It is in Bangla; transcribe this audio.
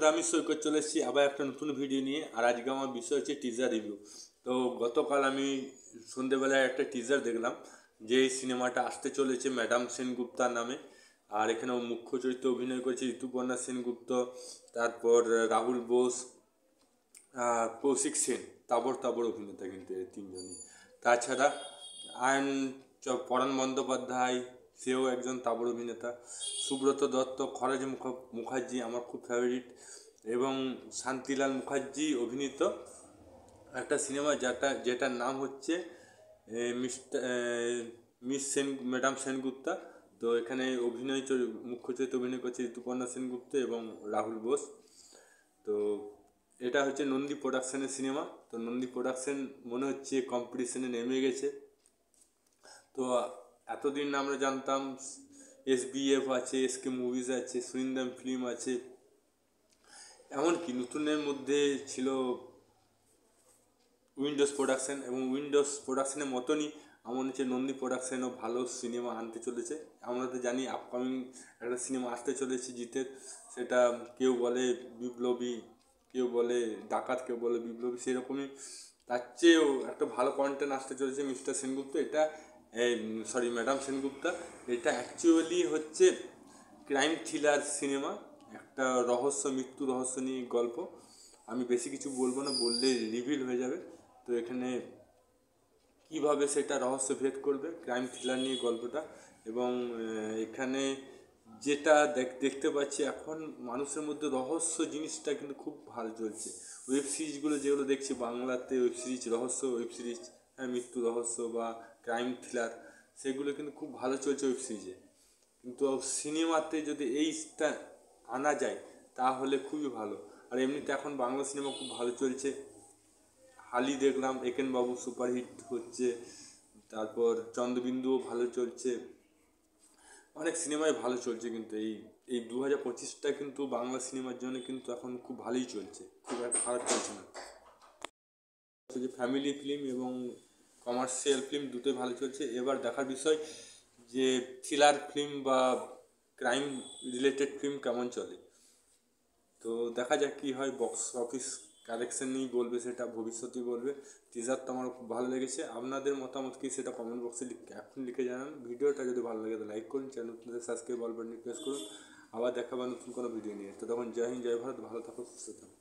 বন্ধুরা, আমি সৈকত চলে এসেছি আবার একটা নতুন ভিডিও নিয়ে। আর আজকে আমার বিষয় হচ্ছে টিজার রিভিউ। তো গতকাল আমি সন্ধেবেলায় একটা টিজার দেখলাম যে এই সিনেমাটা আসতে চলেছে ম্যাডাম সেনগুপ্তার নামে। আর এখানে মুখ্য চরিত্রে অভিনয় করেছে ঋতুপর্ণা সেনগুপ্ত, তারপর রাহুল বোস, কৌশিক সেন। তাবড় তাবড় অভিনেতা কিন্তু এই তিনজনই। তাছাড়া আয়ন পরাণ বন্দ্যোপাধ্যায়, সেও একজন তাবড় অভিনেতা। সুব্রত দত্ত, খরাজ মুখার্জি আমার খুব ফেভারিট, এবং শান্তিলাল মুখার্জি অভিনীত একটা সিনেমা যেটার নাম হচ্ছে mister miss Sen madam Sengupta. তো এখানে মুখ্য চরিত্রে অভিনয় করছে ঋতুপর্ণা সেনগুপ্ত এবং রাহুল বোস। তো এটা হচ্ছে নন্দী প্রোডাকশনের সিনেমা। তো নন্দী প্রোডাকশন মনে হচ্ছে কম্পিটিশনে নেমে গেছে। তো এতদিন আমরা জানতাম SBF আছে, SK মুভিজ আছে, সুইন্দম ফিল্ম আছে, এমনকি নতুনের মধ্যে ছিল উইন্ডোজ প্রোডাকশন, এবং উইন্ডোজ প্রোডাকশনের মতনই আমার হচ্ছে নন্দী প্রোডাকশনও ভালো সিনেমা আনতে চলেছে। আমরা তো জানি আপকামিং একটা সিনেমা আসতে চলেছে জিতের। সেটা কেউ বলে বিপ্লবী, কেউ বলে ডাকাত, কেউ বলে বিপ্লবী, সেরকমই। তার চেয়েও একটা ভালো কন্টেন্ট আসতে চলেছে মিস্টার সেনগুপ্ত। এটা ম্যাডাম সেনগুপ্তা। এটা অ্যাকচুয়ালি হচ্ছে ক্রাইম থ্রিলার সিনেমা, একটা মৃত্যু রহস্য নিয়ে গল্প। আমি বেশি কিছু বলবো না, বললে রিভিল হয়ে যাবে। তো এখানে কিভাবে সেটা রহস্য ভেদ করবে, ক্রাইম থ্রিলার নিয়ে গল্পটা। এবং এখানে যেটা দেখতে পাচ্ছি এখন মানুষের মধ্যে রহস্য জিনিসটা কিন্তু খুব ভালো চলছে। ওয়েব সিরিজগুলো যেগুলো দেখছি বাংলাতে, ওয়েব সিরিজ রহস্য ওয়েব সিরিজ, হ্যাঁ, মৃত্যু রহস্য বা ক্রাইম থ্রিলার, সেগুলো কিন্তু খুব ভালো চলছে ওয়েব সিরিজে। কিন্তু সিনেমাতে যদি এইটা আনা যায় তাহলে খুবই ভালো। আর এমনিতে এখন বাংলা সিনেমা খুব ভালো চলছে। হালি দেখলাম, একেন বাবু সুপারহিট হচ্ছে, তারপর চন্দ্রবিন্দুও ভালো চলছে, অনেক সিনেমাই ভালো চলছে। কিন্তু এই এই 2025টা কিন্তু বাংলা সিনেমার জন্য কিন্তু এখন খুব ভালোই চলছে, খুব একটা খারাপ চলছে না। যে ফ্যামিলি ফিল্ম এবং কমার্শিয়াল ফিল্ম দুটোই ভালো চলছে। এবার দেখার বিষয় যে থ্রিলার ফিল্ম বা ক্রাইম রিলেটেড ফিল্ম কেমন চলে। তো দেখা যাক কী হয়, বক্স অফিস কালেকশন নিয়েই বলবে, সেটা ভবিষ্যতেই বলবে। টিজার তো আমার খুব ভালো লেগেছে। আপনাদের মতামত কি সেটা কমেন্ট বক্সে এখন লিখে জানান। ভিডিওটা যদি ভালো লাগে তো লাইক করুন, চ্যানেল সাবস্ক্রাইব বাটন প্রেস করুন। আবার দেখাবার নতুন কোনো ভিডিও নিয়ে। তো তখন জয় হিন্দ, জয় ভারত, ভালো থাকুন, সুস্থ থাকুন।